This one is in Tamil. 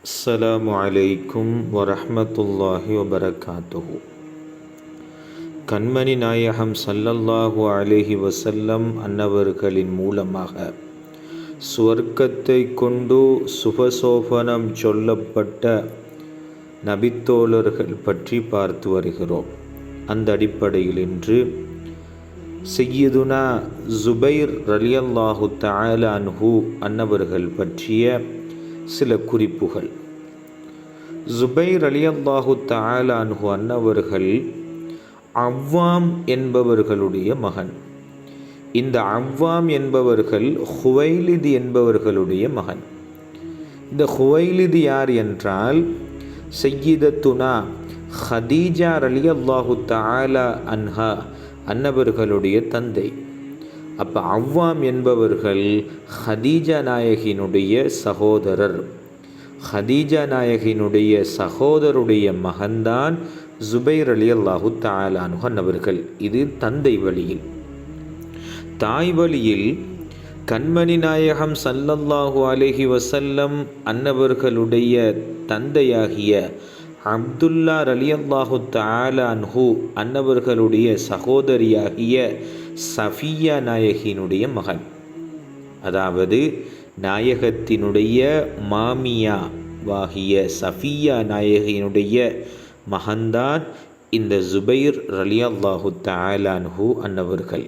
அஸ்ஸலாமு அலைக்கும் வரஹ்மத்துல்லாஹி வபரகாத்துஹு. கண்மணி நாயகம் ஸல்லல்லாஹு அலைஹி வஸல்லம் அன்னவர்களின் மூலமாக சுவர்க்கத்தை கொண்டு சுபசோபனம் சொல்லப்பட்ட நபித்தோழர்கள் பற்றி பார்த்து வருகிறோம். அந்த அடிப்படையில் இன்று சய்யிதுனா ஜுபைர் ரலியல்லாஹு தஆலா அன்ஹு அன்னவர்கள் பற்றிய சில குறிப்புகள். ஜுபைர் ரலியல்லாஹு தஆலா அன்ஹு அன்னவர்கள் அவ்வாம் என்பவர்களுடைய மகன். இந்த அவ்வாம் என்பவர்கள் ஹுவைலிது என்பவர்களுடைய மகன். இந்த ஹுவைலிது யார் என்றால் சய்யிதத்துனா ஹதீஜா ரலியல்லாஹு தஆலா அன்ஹா அன்னவர்களுடைய தந்தை. அப்போ அவ்வாம் என்பவர்கள் ஹதீஜா நாயகினுடைய சகோதரர். ஹதீஜா நாயகினுடைய சகோதருடைய மகன்தான் ஜுபைர் ரலியல்லாஹு தஆலா அன்ஹு அன்னவர்கள். இது தந்தை வழியில். தாய் வழியில் கண்மணி நாயகம் ஸல்லல்லாஹு அலைஹி வஸல்லம் அன்னவர்களுடைய தந்தையாகிய அப்துல்லா ரலியல்லாஹு தஆலா அன்ஹு அன்னவர்களுடைய சகோதரியாகிய சஃபியா நாயகியினுடைய மகன். அதாவது நாயகத்தினுடைய மாமியா வாகிய சஃபியா நாயகியினுடைய மகன்தான் இந்த ஜுபைர் ரலியல்லாஹு தஆலா அன்ஹு அன்னவர்கள்.